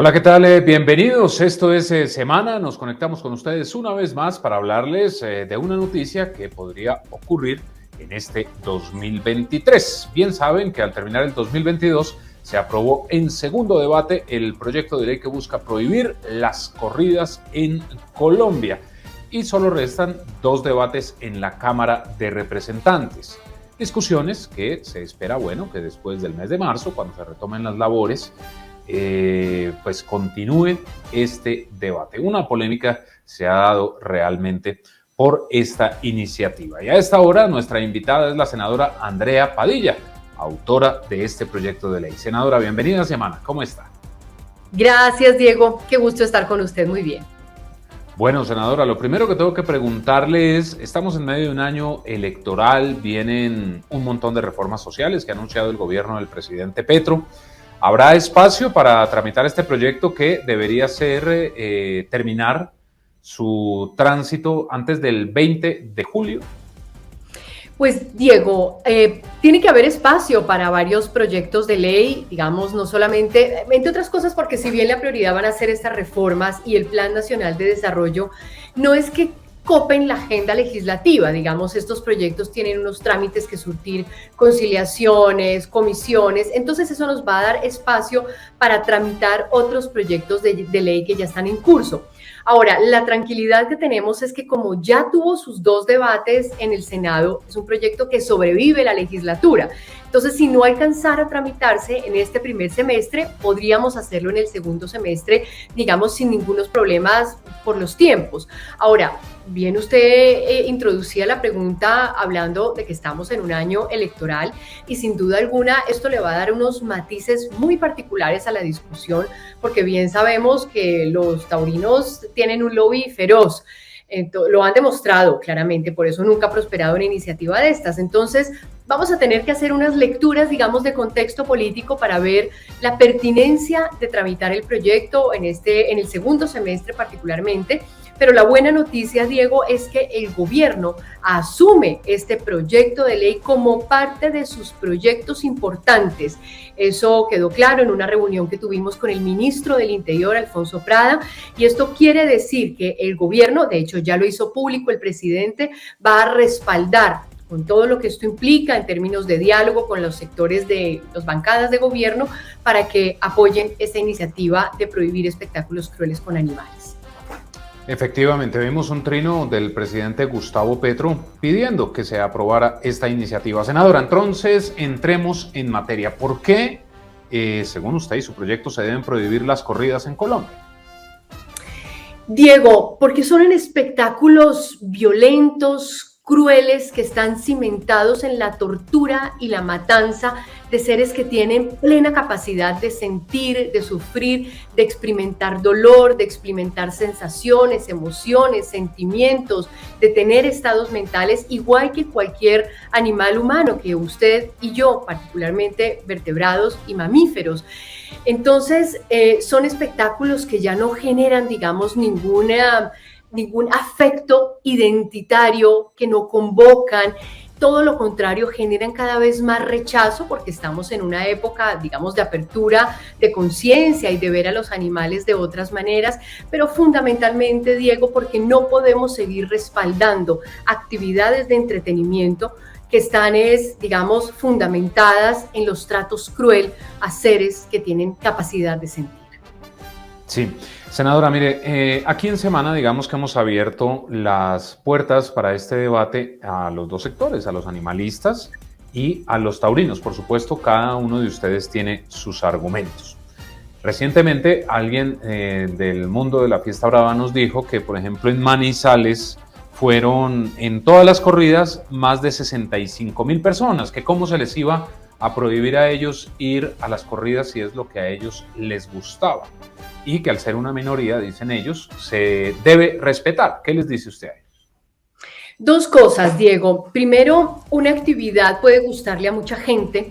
Hola, ¿qué tal? Bienvenidos. Esto es Semana. Nos conectamos con ustedes una vez más para hablarles de una noticia que podría ocurrir en este 2023. Bien saben que al terminar el 2022 se aprobó en segundo debate el proyecto de ley que busca prohibir las corridas en Colombia y solo restan dos debates en la Cámara de Representantes. Discusiones que se espera, que después del mes de marzo, cuando se retomen las labores, pues continúe este debate. Una polémica se ha dado realmente por esta iniciativa. Y a esta hora nuestra invitada es la senadora Andrea Padilla, autora de este proyecto de ley. Senadora, bienvenida a Semana. ¿Cómo está? Gracias, Diego. Qué gusto estar con usted. Muy bien. Bueno, senadora, lo primero que tengo que preguntarle es, estamos en medio de un año electoral, vienen un montón de reformas sociales que ha anunciado el gobierno del presidente Petro. ¿Habrá espacio para tramitar este proyecto que debería ser terminar su tránsito antes del 20 de julio? Pues Diego, tiene que haber espacio para varios proyectos de ley, digamos, no solamente, entre otras cosas, porque si bien la prioridad van a ser estas reformas y el Plan Nacional de Desarrollo, no es que copen la agenda legislativa, digamos, estos proyectos tienen unos trámites que surtir, conciliaciones, comisiones, entonces eso nos va a dar espacio para tramitar otros proyectos de ley que ya están en curso. Ahora, la tranquilidad que tenemos es que como ya tuvo sus dos debates en el Senado, es un proyecto que sobrevive la legislatura. Entonces, si no alcanzara a tramitarse en este primer semestre, podríamos hacerlo en el segundo semestre, digamos, sin ningunos problemas por los tiempos. Ahora, bien usted introducía la pregunta hablando de que estamos en un año electoral y sin duda alguna esto le va a dar unos matices muy particulares a la discusión, porque bien sabemos que los taurinos tienen un lobby feroz. Lo han demostrado claramente, por eso nunca ha prosperado una iniciativa de estas. Entonces, vamos a tener que hacer unas lecturas, digamos, de contexto político para ver la pertinencia de tramitar el proyecto en el segundo semestre particularmente. Pero la buena noticia, Diego, es que el gobierno asume este proyecto de ley como parte de sus proyectos importantes. Eso quedó claro en una reunión que tuvimos con el ministro del Interior, Alfonso Prada, y esto quiere decir que el gobierno, de hecho ya lo hizo público el presidente, va a respaldar con todo lo que esto implica en términos de diálogo con los sectores de las bancadas de gobierno para que apoyen esta iniciativa de prohibir espectáculos crueles con animales. Efectivamente, vimos un trino del presidente Gustavo Petro pidiendo que se aprobara esta iniciativa. Senadora, entonces entremos en materia. ¿Por qué, según usted y su proyecto, se deben prohibir las corridas en Colombia? Diego, porque son espectáculos violentos, crueles, que están cimentados en la tortura y la matanza de seres que tienen plena capacidad de sentir, de sufrir, de experimentar dolor, de experimentar sensaciones, emociones, sentimientos, de tener estados mentales igual que cualquier animal humano, que usted y yo, particularmente vertebrados y mamíferos. Entonces, son espectáculos que ya no generan, digamos, ningún afecto identitario, que no convocan. Todo lo contrario, generan cada vez más rechazo porque estamos en una época, digamos, de apertura de conciencia y de ver a los animales de otras maneras, pero fundamentalmente, Diego, porque no podemos seguir respaldando actividades de entretenimiento que están, digamos, fundamentadas en los tratos cruel a seres que tienen capacidad de sentir. Sí, senadora, mire, aquí en Semana, digamos que hemos abierto las puertas para este debate a los dos sectores, a los animalistas y a los taurinos. Por supuesto, cada uno de ustedes tiene sus argumentos. Recientemente, alguien del mundo de la fiesta brava nos dijo que, por ejemplo, en Manizales fueron en todas las corridas más de 65,000 personas, que cómo se les iba a prohibir a ellos ir a las corridas si es lo que a ellos les gustaba. Y que al ser una minoría, dicen ellos, se debe respetar. ¿Qué les dice usted a ellos? Dos cosas, Diego. Primero, una actividad puede gustarle a mucha gente,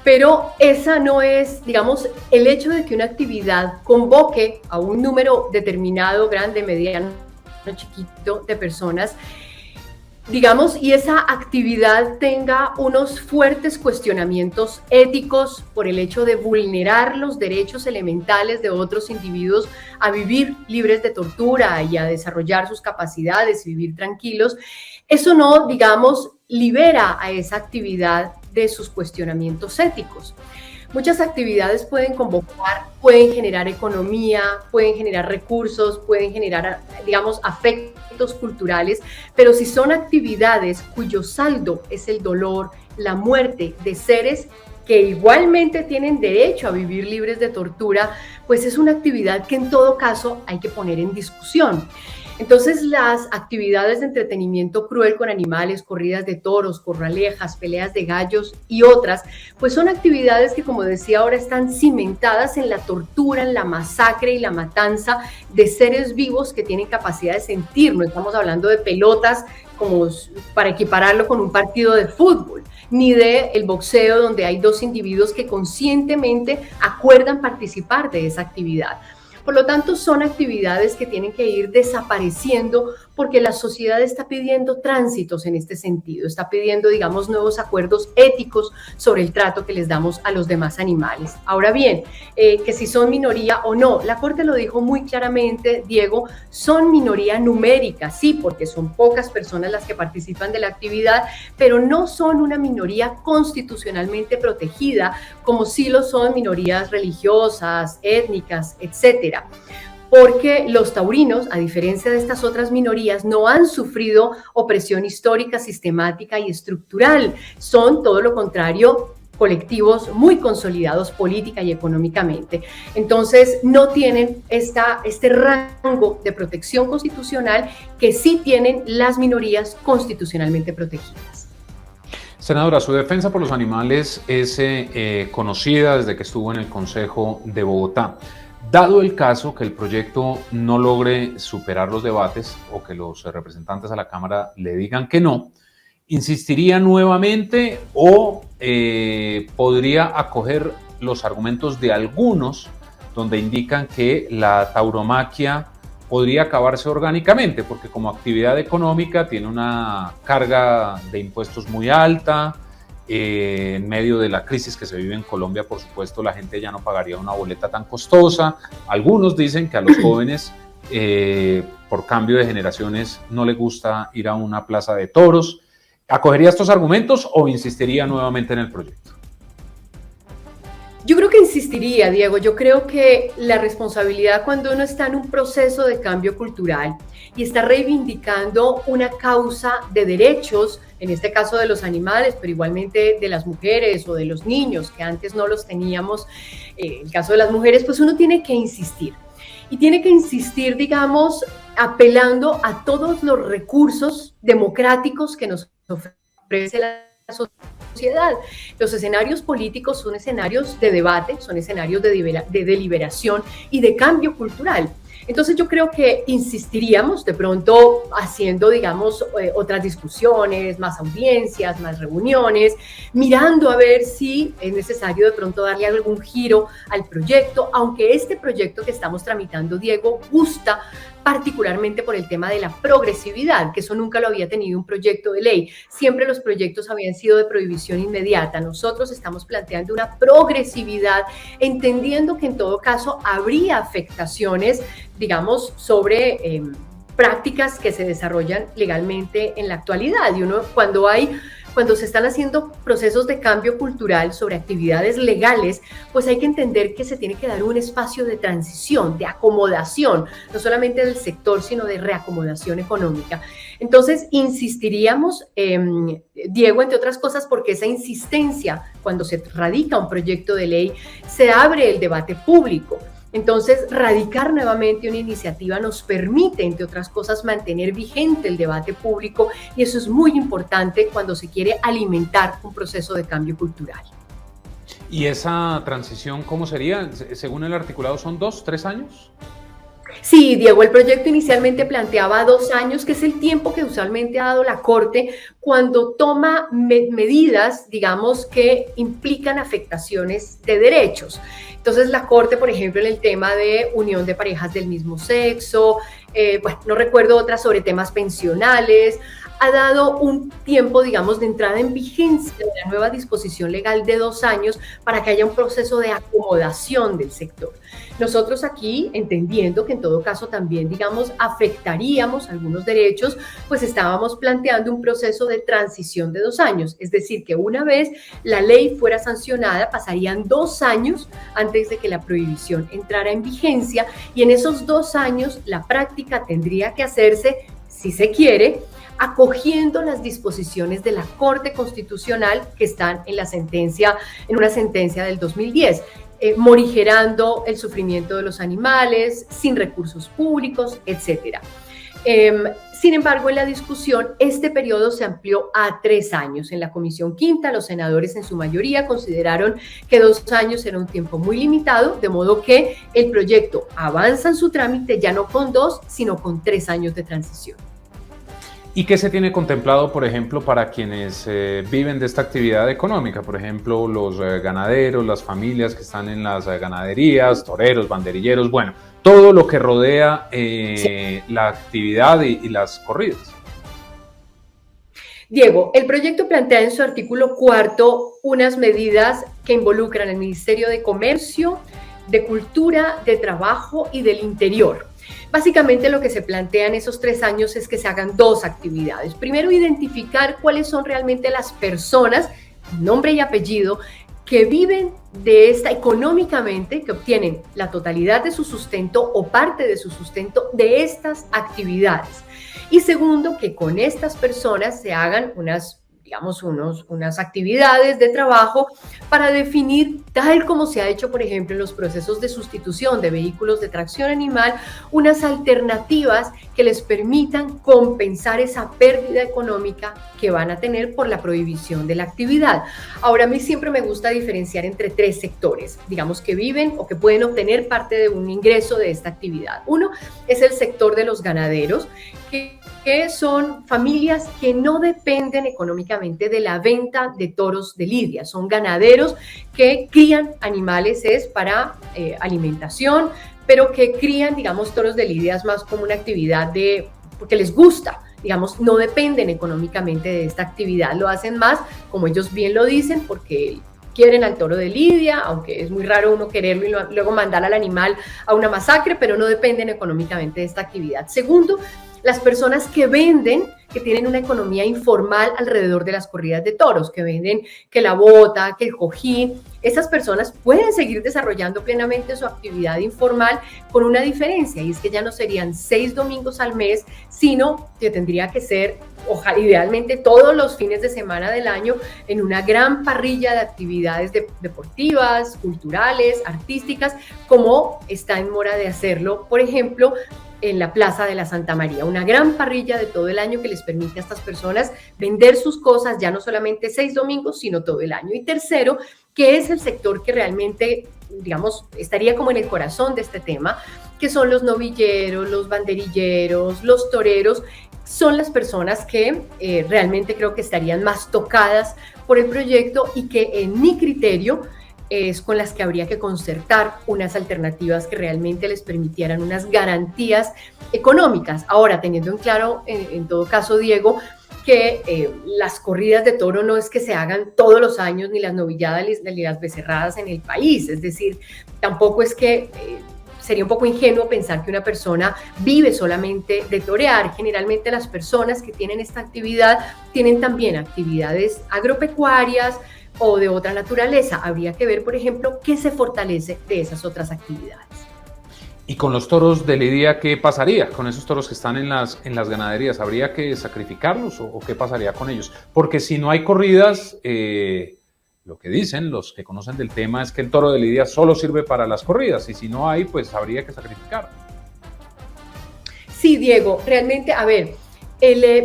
pero esa no es, digamos, el hecho de que una actividad convoque a un número determinado, grande, mediano, chiquito, de personas, digamos, y esa actividad tenga unos fuertes cuestionamientos éticos por el hecho de vulnerar los derechos elementales de otros individuos a vivir libres de tortura y a desarrollar sus capacidades y vivir tranquilos, eso no, digamos, libera a esa actividad de sus cuestionamientos éticos. Muchas actividades pueden convocar, pueden generar economía, pueden generar recursos, pueden generar, digamos, afectos culturales, pero si son actividades cuyo saldo es el dolor, la muerte de seres que igualmente tienen derecho a vivir libres de tortura, pues es una actividad que en todo caso hay que poner en discusión. Entonces, las actividades de entretenimiento cruel con animales, corridas de toros, corralejas, peleas de gallos y otras, pues son actividades que, como decía ahora, están cimentadas en la tortura, en la masacre y la matanza de seres vivos que tienen capacidad de sentir. No estamos hablando de pelotas como para equipararlo con un partido de fútbol, ni de el boxeo donde hay dos individuos que conscientemente acuerdan participar de esa actividad. Por lo tanto, son actividades que tienen que ir desapareciendo porque la sociedad está pidiendo tránsitos en este sentido, está pidiendo, digamos, nuevos acuerdos éticos sobre el trato que les damos a los demás animales. Ahora bien, que si son minoría o no, la Corte lo dijo muy claramente, Diego, son minoría numérica, sí, porque son pocas personas las que participan de la actividad, pero no son una minoría constitucionalmente protegida, como sí lo son minorías religiosas, étnicas, etcétera. Porque los taurinos, a diferencia de estas otras minorías, no han sufrido opresión histórica, sistemática y estructural. Son todo lo contrario, colectivos muy consolidados política y económicamente. Entonces, no tienen este rango de protección constitucional que sí tienen las minorías constitucionalmente protegidas. Senadora, su defensa por los animales es conocida desde que estuvo en el Consejo de Bogotá. Dado el caso que el proyecto no logre superar los debates o que los representantes a la Cámara le digan que no, ¿insistiría nuevamente o podría acoger los argumentos de algunos donde indican que la tauromaquia podría acabarse orgánicamente? Porque como actividad económica tiene una carga de impuestos muy alta. En medio de la crisis que se vive en Colombia, por supuesto, la gente ya no pagaría una boleta tan costosa. Algunos dicen que a los jóvenes, por cambio de generaciones, no les gusta ir a una plaza de toros. ¿Acogería estos argumentos o insistiría nuevamente en el proyecto? Yo creo que insistiría, Diego. Yo creo que la responsabilidad cuando uno está en un proceso de cambio cultural y está reivindicando una causa de derechos, en este caso de los animales, pero igualmente de las mujeres o de los niños, que antes no los teníamos, el caso de las mujeres, pues uno tiene que insistir. Y tiene que insistir, digamos, apelando a todos los recursos democráticos que nos ofrece la sociedad. Los escenarios políticos son escenarios de debate, son escenarios de deliberación y de cambio cultural. Entonces yo creo que insistiríamos de pronto haciendo, digamos, otras discusiones, más audiencias, más reuniones, mirando a ver si es necesario de pronto darle algún giro al proyecto, aunque este proyecto que estamos tramitando, Diego, gusta particularmente por el tema de la progresividad, que eso nunca lo había tenido un proyecto de ley. Siempre los proyectos habían sido de prohibición inmediata. Nosotros estamos planteando una progresividad, entendiendo que en todo caso habría afectaciones, digamos, sobre prácticas que se desarrollan legalmente en la actualidad. Y uno, cuando se están haciendo procesos de cambio cultural sobre actividades legales, pues hay que entender que se tiene que dar un espacio de transición, de acomodación, no solamente del sector, sino de reacomodación económica. Entonces, insistiríamos, Diego, entre otras cosas, porque esa insistencia, cuando se radica un proyecto de ley, se abre el debate público. Entonces, radicar nuevamente una iniciativa nos permite, entre otras cosas, mantener vigente el debate público y eso es muy importante cuando se quiere alimentar un proceso de cambio cultural. ¿Y esa transición cómo sería? Según el articulado, ¿son 2, 3 años? Sí, Diego, el proyecto inicialmente planteaba 2 años, que es el tiempo que usualmente ha dado la Corte cuando toma medidas, digamos, que implican afectaciones de derechos. Entonces, la Corte, por ejemplo, en el tema de unión de parejas del mismo sexo, bueno, no recuerdo otras sobre temas pensionales, ha dado un tiempo, digamos, de entrada en vigencia de la nueva disposición legal de 2 años para que haya un proceso de acomodación del sector. Nosotros aquí, entendiendo que en todo caso también, digamos, afectaríamos algunos derechos, pues estábamos planteando un proceso de transición de 2 años, es decir, que una vez la ley fuera sancionada, pasarían 2 años antes de que la prohibición entrara en vigencia, y en esos 2 años la práctica tendría que hacerse, si se quiere, acogiendo las disposiciones de la Corte Constitucional que están en la sentencia, en una sentencia del 2010. Morigerando el sufrimiento de los animales, sin recursos públicos, etc. Sin embargo, en la discusión, este periodo se amplió a 3 años. En la Comisión Quinta, los senadores en su mayoría consideraron que 2 años era un tiempo muy limitado, de modo que el proyecto avanza en su trámite ya no con 2, sino con 3 años de transición. ¿Y qué se tiene contemplado, por ejemplo, para quienes viven de esta actividad económica? Por ejemplo, los ganaderos, las familias que están en las ganaderías, toreros, banderilleros, bueno, todo lo que rodea la actividad y las corridas. Diego, el proyecto plantea en su artículo 4 unas medidas que involucran al Ministerio de Comercio, de Cultura, de Trabajo y del Interior. Básicamente lo que se plantea en esos 3 años es que se hagan 2 actividades. Primero, identificar cuáles son realmente las personas, nombre y apellido, que viven de esta económicamente, que obtienen la totalidad de su sustento o parte de su sustento de estas actividades. Y segundo, que con estas personas se hagan unas actividades de trabajo para definir, tal como se ha hecho, por ejemplo, en los procesos de sustitución de vehículos de tracción animal, unas alternativas que les permitan compensar esa pérdida económica que van a tener por la prohibición de la actividad. Ahora, a mí siempre me gusta diferenciar entre 3 sectores, digamos, que viven o que pueden obtener parte de un ingreso de esta actividad. Uno es el sector de los ganaderos, que son familias que no dependen económicamente de la venta de toros de lidia. Son ganaderos que crían animales para alimentación, pero que crían, digamos, toros de lidia más como una actividad porque les gusta. Digamos, no dependen económicamente de esta actividad. Lo hacen más, como ellos bien lo dicen, porque quieren al toro de lidia, aunque es muy raro uno quererlo y luego mandar al animal a una masacre, pero no dependen económicamente de esta actividad. Segundo, las personas que venden, que tienen una economía informal alrededor de las corridas de toros, que venden que la bota, que el cojín, esas personas pueden seguir desarrollando plenamente su actividad informal con una diferencia, y es que ya no serían 6 domingos al mes, sino que tendría que ser, ojalá, idealmente todos los fines de semana del año, en una gran parrilla de actividades deportivas, culturales, artísticas, como está en mora de hacerlo, por ejemplo, en la Plaza de la Santa María, una gran parrilla de todo el año que les permite a estas personas vender sus cosas ya no solamente 6 domingos, sino todo el año. Y tercero, que es el sector que realmente, digamos, estaría como en el corazón de este tema, que son los novilleros, los banderilleros, los toreros, son las personas que realmente creo que estarían más tocadas por el proyecto y que en mi criterio es con las que habría que concertar unas alternativas que realmente les permitieran unas garantías económicas. Ahora, teniendo en claro, en todo caso, Diego, que las corridas de toro no es que se hagan todos los años, ni las novilladas ni las becerradas en el país. Es decir, tampoco es que sería un poco ingenuo pensar que una persona vive solamente de torear. Generalmente las personas que tienen esta actividad tienen también actividades agropecuarias o de otra naturaleza. Habría que ver, por ejemplo, qué se fortalece de esas otras actividades. ¿Y con los toros de lidia qué pasaría? Con esos toros que están en las ganaderías, ¿habría que sacrificarlos o qué pasaría con ellos? Porque si no hay corridas, lo que dicen los que conocen del tema es que el toro de lidia solo sirve para las corridas, y si no hay, pues habría que sacrificar. Sí, Diego, realmente, a ver,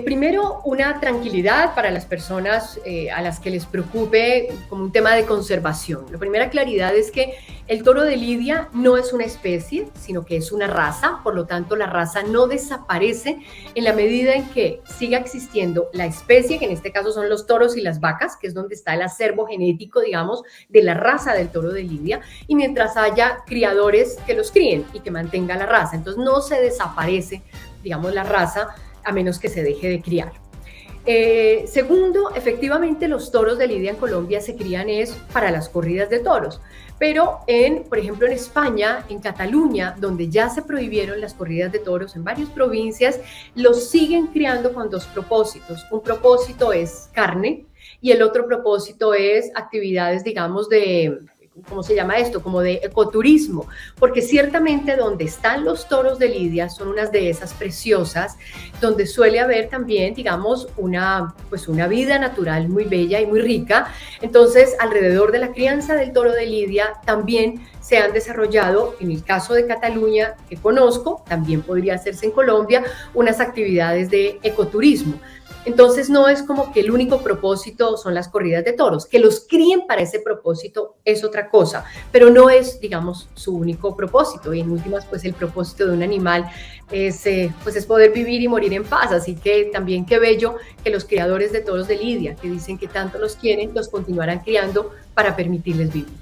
primero, una tranquilidad para las personas a las que les preocupe como un tema de conservación. La primera claridad es que el toro de lidia no es una especie, sino que es una raza. Por lo tanto, la raza no desaparece en la medida en que siga existiendo la especie, que en este caso son los toros y las vacas, que es donde está el acervo genético, digamos, de la raza del toro de lidia, y mientras haya criadores que los críen y que mantengan la raza. Entonces, no se desaparece, digamos, la raza, a menos que se deje de criar. Segundo, efectivamente los toros de lidia en Colombia se crían es para las corridas de toros, pero por ejemplo en España, en Cataluña, donde ya se prohibieron las corridas de toros en varias provincias, los siguen criando con dos propósitos. Un propósito es carne y el otro propósito es actividades, digamos, ¿cómo se llama esto? Como de ecoturismo, porque ciertamente donde están los toros de lidia son unas dehesas preciosas, donde suele haber también, digamos, una vida natural muy bella y muy rica. Entonces, alrededor de la crianza del toro de lidia también se han desarrollado, en el caso de Cataluña, que conozco, también podría hacerse en Colombia, unas actividades de ecoturismo. Entonces no es como que el único propósito son las corridas de toros, que los críen para ese propósito es otra cosa, pero no es, digamos, su único propósito. Y en últimas, pues el propósito de un animal es poder vivir y morir en paz. Así que también qué bello que los criadores de toros de lidia, que dicen que tanto los quieren, los continuarán criando para permitirles vivir.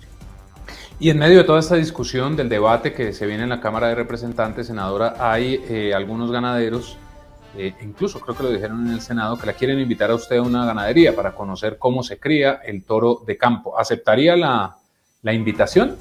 Y en medio de toda esta discusión, del debate que se viene en la Cámara de Representantes, senadora, hay algunos ganaderos, incluso creo que lo dijeron en el Senado, que la quieren invitar a usted a una ganadería para conocer cómo se cría el toro de campo. ¿Aceptaría la invitación?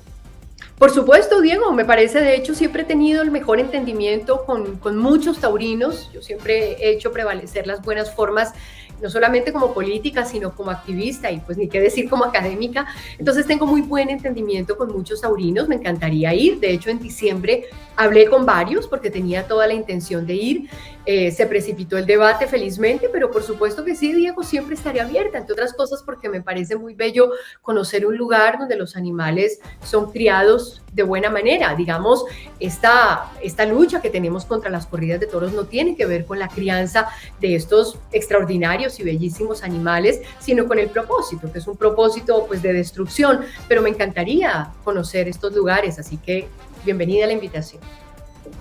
Por supuesto, Diego, me parece, de hecho, siempre he tenido el mejor entendimiento con muchos taurinos. Yo siempre he hecho prevalecer las buenas formas, no solamente como política, sino como activista y pues ni qué decir como académica. Entonces tengo muy buen entendimiento con muchos taurinos, me encantaría ir. De hecho, en diciembre hablé con varios porque tenía toda la intención de ir. Se precipitó el debate felizmente, pero por supuesto que sí, Diego, siempre estaré abierta, entre otras cosas porque me parece muy bello conocer un lugar donde los animales son criados de buena manera. Digamos, esta lucha que tenemos contra las corridas de toros no tiene que ver con la crianza de estos extraordinarios y bellísimos animales, sino con el propósito, que es un propósito pues de destrucción, pero me encantaría conocer estos lugares, así que bienvenida a la invitación.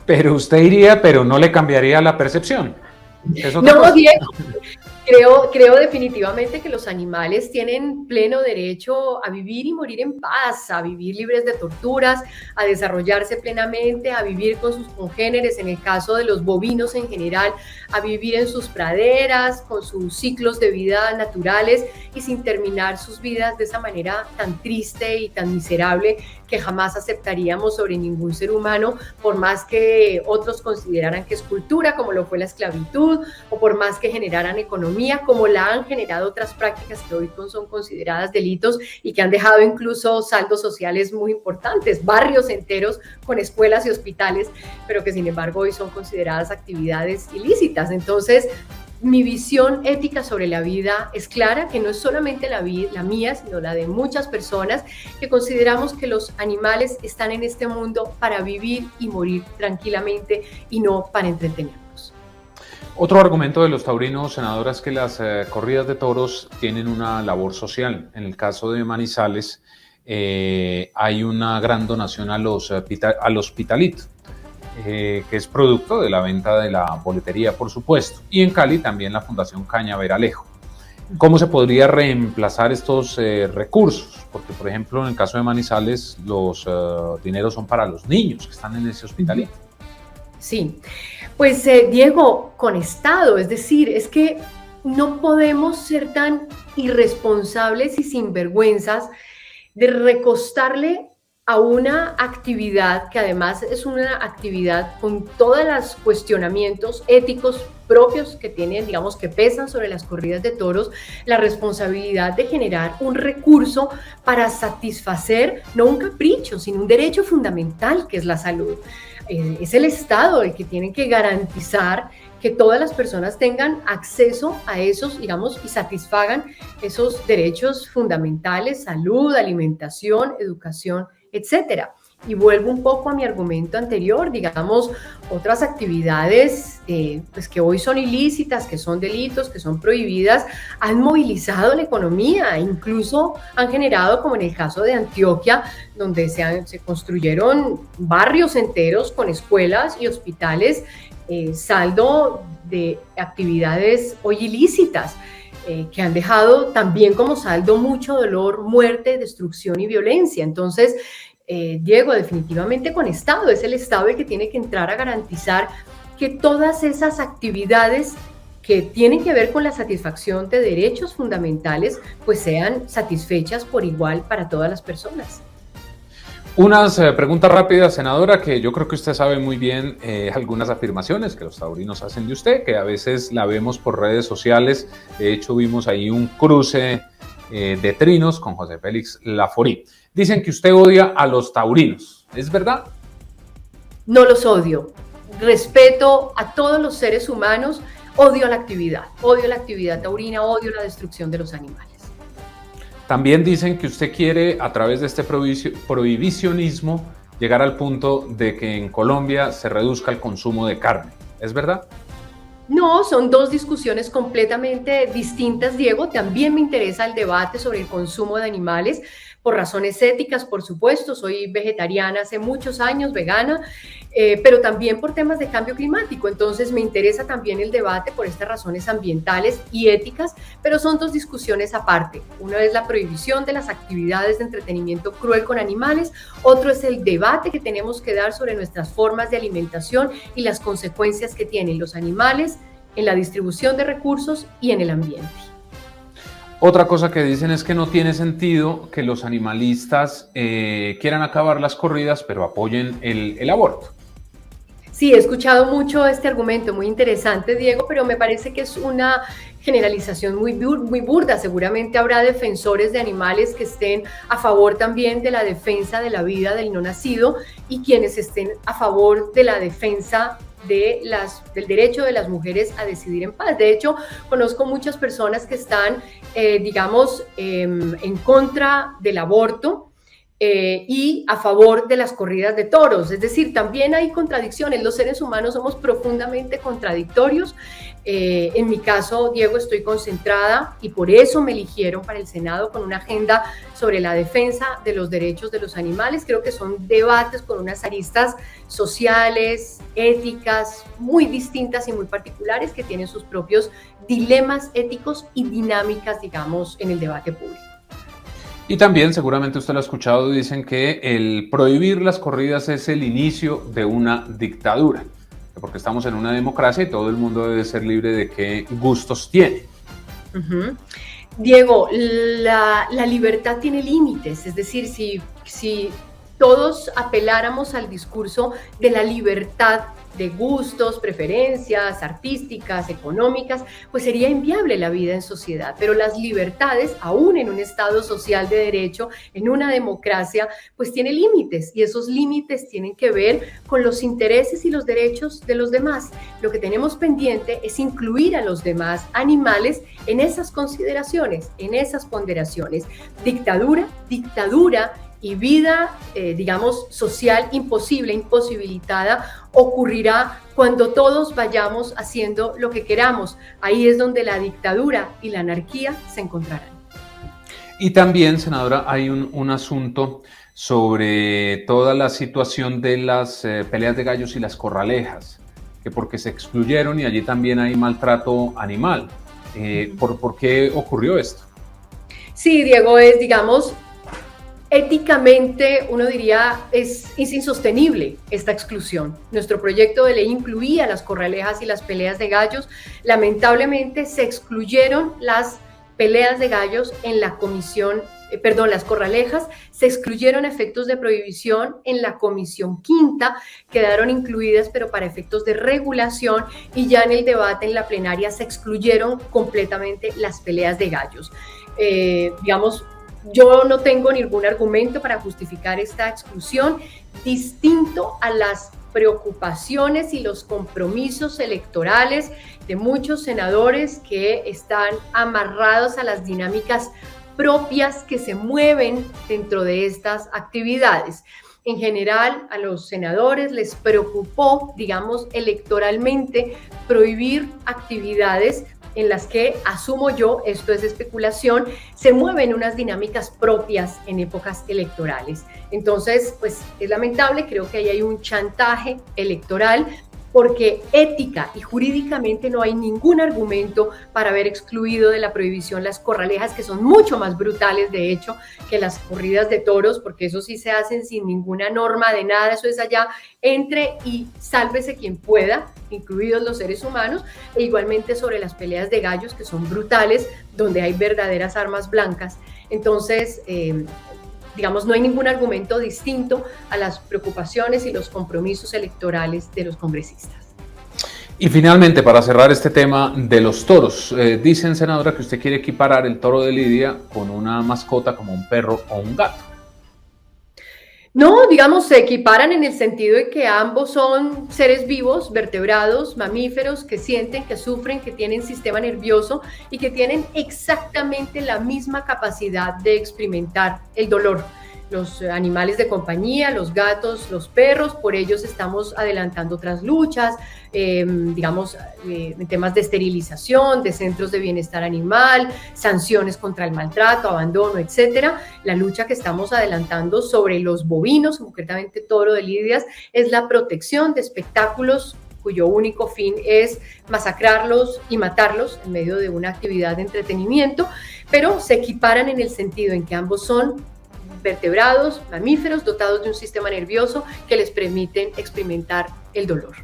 Pero usted iría, pero no le cambiaría la percepción. No, Diego, creo definitivamente que los animales tienen pleno derecho a vivir y morir en paz, a vivir libres de torturas, a desarrollarse plenamente, a vivir con sus congéneres, en el caso de los bovinos en general, a vivir en sus praderas, con sus ciclos de vida naturales y sin terminar sus vidas de esa manera tan triste y tan miserable que jamás aceptaríamos sobre ningún ser humano, por más que otros consideraran que es cultura, como lo fue la esclavitud, o por más que generaran economía, como la han generado otras prácticas que hoy son consideradas delitos y que han dejado incluso saldos sociales muy importantes, barrios enteros con escuelas y hospitales, pero que sin embargo hoy son consideradas actividades ilícitas. Entonces, mi visión ética sobre la vida es clara, que no es solamente la mía, sino la de muchas personas que consideramos que los animales están en este mundo para vivir y morir tranquilamente y no para entretenernos. Otro argumento de los taurinos, senadora, es que las corridas de toros tienen una labor social. En el caso de Manizales hay una gran donación al Hospitalito, que es producto de la venta de la boletería, por supuesto. Y en Cali también la Fundación Cañaveralejo. ¿Cómo se podría reemplazar estos recursos? Porque, por ejemplo, en el caso de Manizales, los dineros son para los niños que están en ese hospitalito. Sí, pues Diego, con Estado, es decir, es que no podemos ser tan irresponsables y sinvergüenzas de recostarle a una actividad que además es una actividad con todos los cuestionamientos éticos propios que tienen, digamos, que pesan sobre las corridas de toros, la responsabilidad de generar un recurso para satisfacer no un capricho, sino un derecho fundamental que es la salud. Es el Estado el que tiene que garantizar que todas las personas tengan acceso a esos, digamos, y satisfagan esos derechos fundamentales: salud, alimentación, educación, etcétera. Y vuelvo un poco a mi argumento anterior, digamos, otras actividades pues que hoy son ilícitas, que son delitos, que son prohibidas, han movilizado la economía, incluso han generado, como en el caso de Antioquia, donde se construyeron barrios enteros con escuelas y hospitales, saldo de actividades hoy ilícitas, que han dejado también como saldo mucho dolor, muerte, destrucción y violencia. Entonces, Diego, definitivamente con Estado, es el Estado el que tiene que entrar a garantizar que todas esas actividades que tienen que ver con la satisfacción de derechos fundamentales, pues sean satisfechas por igual para todas las personas. Unas preguntas rápidas, senadora, que yo creo que usted sabe muy bien algunas afirmaciones que los taurinos hacen de usted, que a veces la vemos por redes sociales. De hecho, vimos ahí un cruce de trinos con José Félix Laforí. Dicen que usted odia a los taurinos. ¿Es verdad? No los odio. Respeto a todos los seres humanos. Odio la actividad taurina, odio la destrucción de los animales. También dicen que usted quiere, a través de este prohibicionismo, llegar al punto de que en Colombia se reduzca el consumo de carne. ¿Es verdad? No, son dos discusiones completamente distintas, Diego. También me interesa el debate sobre el consumo de animales por razones éticas, por supuesto. Soy vegetariana hace muchos años, vegana, pero también por temas de cambio climático. Entonces me interesa también el debate por estas razones ambientales y éticas, pero son dos discusiones aparte. Una es la prohibición de las actividades de entretenimiento cruel con animales, otro es el debate que tenemos que dar sobre nuestras formas de alimentación y las consecuencias que tienen los animales en la distribución de recursos y en el ambiente. Otra cosa que dicen es que no tiene sentido que los animalistas quieran acabar las corridas, pero apoyen el aborto. Sí, he escuchado mucho este argumento, muy interesante, Diego, pero me parece que es una generalización muy burda. Seguramente habrá defensores de animales que estén a favor también de la defensa de la vida del no nacido y quienes estén a favor de la defensa del derecho de las mujeres a decidir en paz. De hecho, conozco muchas personas que están, en contra del aborto, y a favor de las corridas de toros. Es decir, también hay contradicciones. Los seres humanos somos profundamente contradictorios. En mi caso, Diego, estoy concentrada y por eso me eligieron para el Senado con una agenda sobre la defensa de los derechos de los animales. Creo que son debates con unas aristas sociales, éticas, muy distintas y muy particulares que tienen sus propios dilemas éticos y dinámicas, digamos, en el debate público. Y también, seguramente usted lo ha escuchado, dicen que el prohibir las corridas es el inicio de una dictadura, porque estamos en una democracia y todo el mundo debe ser libre de qué gustos tiene. Uh-huh. Diego, la libertad tiene límites, es decir, si todos apeláramos al discurso de la libertad de gustos, preferencias artísticas, económicas, pues sería inviable la vida en sociedad. Pero las libertades, aún en un Estado social de derecho, en una democracia, pues tiene límites y esos límites tienen que ver con los intereses y los derechos de los demás. Lo que tenemos pendiente es incluir a los demás animales en esas consideraciones, en esas ponderaciones. Dictadura y vida, social imposibilitada, ocurrirá cuando todos vayamos haciendo lo que queramos. Ahí es donde la dictadura y la anarquía se encontrarán. Y también, senadora, hay un asunto sobre toda la situación de las peleas de gallos y las corralejas, que porque se excluyeron y allí también hay maltrato animal. ¿Por qué ocurrió esto? Sí, Diego, éticamente, uno diría, es insostenible esta exclusión. Nuestro proyecto de ley incluía las corralejas y las peleas de gallos. Lamentablemente se excluyeron las peleas de gallos en la comisión, las corralejas, se excluyeron efectos de prohibición en la comisión quinta, quedaron incluidas pero para efectos de regulación y ya en el debate en la plenaria se excluyeron completamente las peleas de gallos. Yo no tengo ningún argumento para justificar esta exclusión, distinto a las preocupaciones y los compromisos electorales de muchos senadores que están amarrados a las dinámicas propias que se mueven dentro de estas actividades. En general, a los senadores les preocupó, electoralmente, prohibir actividades en las que, asumo yo, esto es especulación, se mueven unas dinámicas propias en épocas electorales. Entonces, pues es lamentable, creo que ahí hay un chantaje electoral porque ética y jurídicamente no hay ningún argumento para haber excluido de la prohibición las corralejas, que son mucho más brutales, de hecho, que las corridas de toros, porque eso sí se hacen sin ninguna norma de nada, eso es allá, entre y sálvese quien pueda, incluidos los seres humanos, e igualmente sobre las peleas de gallos, que son brutales, donde hay verdaderas armas blancas. Entonces, digamos, no hay ningún argumento distinto a las preocupaciones y los compromisos electorales de los congresistas. Y finalmente, para cerrar este tema de los toros, dicen, senadora, que usted quiere equiparar el toro de Lidia con una mascota como un perro o un gato. No, digamos, se equiparan en el sentido de que ambos son seres vivos, vertebrados, mamíferos, que sienten, que sufren, que tienen sistema nervioso y que tienen exactamente la misma capacidad de experimentar el dolor. Los animales de compañía, los gatos, los perros, por ellos estamos adelantando otras luchas, digamos, en temas de esterilización, de centros de bienestar animal, sanciones contra el maltrato, abandono, etcétera. La lucha que estamos adelantando sobre los bovinos, concretamente toro de lidias, es la protección de espectáculos cuyo único fin es masacrarlos y matarlos en medio de una actividad de entretenimiento, pero se equiparan en el sentido en que ambos son vertebrados, mamíferos dotados de un sistema nervioso que les permiten experimentar el dolor.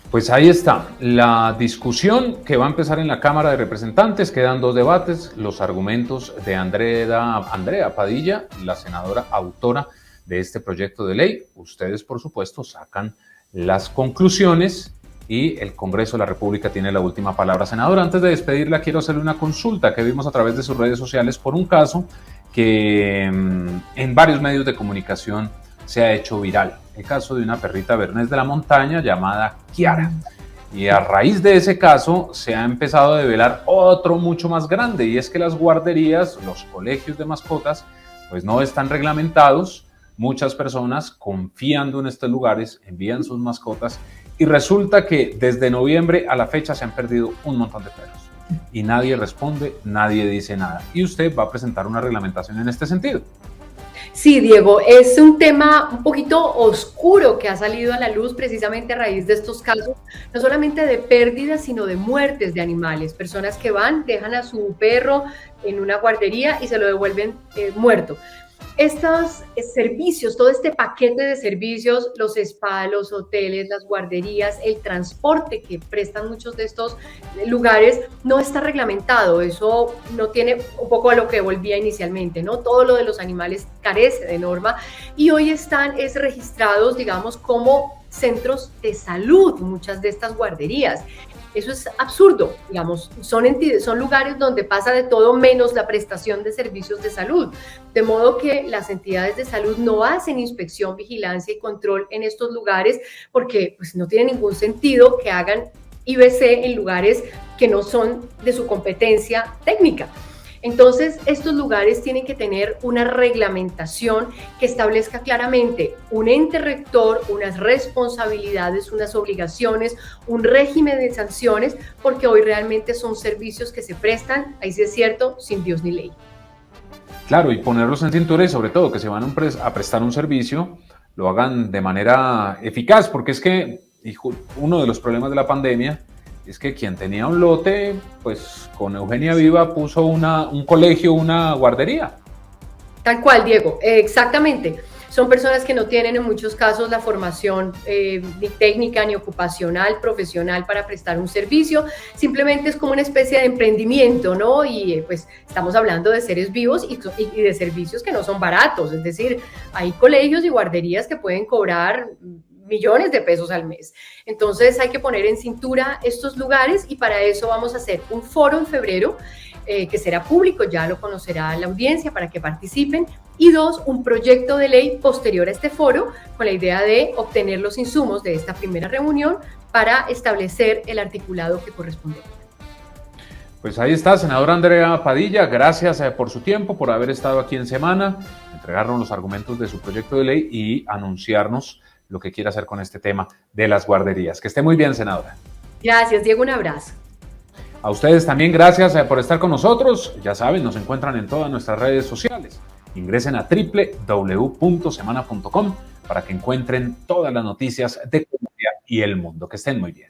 Pues ahí está la discusión que va a empezar en la Cámara de Representantes. Quedan 2 debates, los argumentos de Andrea Padilla, la senadora autora de este proyecto de ley. Ustedes, por supuesto, sacan las conclusiones y el Congreso de la República tiene la última palabra. Senadora, antes de despedirla, quiero hacerle una consulta que vimos a través de sus redes sociales por un caso que en varios medios de comunicación se ha hecho viral. El caso de una perrita bernés de la montaña llamada Kiara. Y a raíz de ese caso se ha empezado a develar otro mucho más grande, y es que las guarderías, los colegios de mascotas, pues no están reglamentados. Muchas personas, confiando en estos lugares, envían sus mascotas y resulta que desde noviembre a la fecha se han perdido un montón de perros. Y nadie responde, nadie dice nada. Y usted va a presentar una reglamentación en este sentido. Sí, Diego, es un tema un poquito oscuro que ha salido a la luz precisamente a raíz de estos casos, no solamente de pérdidas, sino de muertes de animales. Personas que van, dejan a su perro en una guardería y se lo devuelven muerto. Estos servicios, todo este paquete de servicios, los spas, los hoteles, las guarderías, el transporte que prestan muchos de estos lugares, no está reglamentado. Eso no tiene, un poco a lo que volvía inicialmente, ¿no? Todo lo de los animales carece de norma y hoy están registrados, digamos, como centros de salud, muchas de estas guarderías. Eso es absurdo, digamos, son lugares donde pasa de todo menos la prestación de servicios de salud, de modo que las entidades de salud no hacen inspección, vigilancia y control en estos lugares porque pues, no tiene ningún sentido que hagan IBC en lugares que no son de su competencia técnica. Entonces, estos lugares tienen que tener una reglamentación que establezca claramente un ente rector, unas responsabilidades, unas obligaciones, un régimen de sanciones, porque hoy realmente son servicios que se prestan, ahí sí es cierto, sin Dios ni ley. Claro, y ponerlos en cintura y sobre todo que se van a prestar un servicio, lo hagan de manera eficaz, porque es que uno de los problemas de la pandemia es que quien tenía un lote, pues con Eugenia Viva puso un colegio, una guardería. Tal cual, Diego, exactamente. Son personas que no tienen en muchos casos la formación ni técnica ni ocupacional, profesional para prestar un servicio. Simplemente es como una especie de emprendimiento, ¿no? Y pues estamos hablando de seres vivos y de servicios que no son baratos. Es decir, hay colegios y guarderías que pueden cobrar millones de pesos al mes. Entonces hay que poner en cintura estos lugares y para eso vamos a hacer un foro en febrero que será público, ya lo conocerá la audiencia para que participen, y 2, un proyecto de ley posterior a este foro con la idea de obtener los insumos de esta primera reunión para establecer el articulado que corresponde. Pues ahí está, senadora Andrea Padilla, gracias por su tiempo, por haber estado aquí en Semana, entregarnos los argumentos de su proyecto de ley y anunciarnos lo que quiere hacer con este tema de las guarderías. Que esté muy bien, senadora. Gracias, Diego, un abrazo. A ustedes también gracias por estar con nosotros. Ya saben, nos encuentran en todas nuestras redes sociales. Ingresen a www.semana.com para que encuentren todas las noticias de Colombia y el mundo. Que estén muy bien.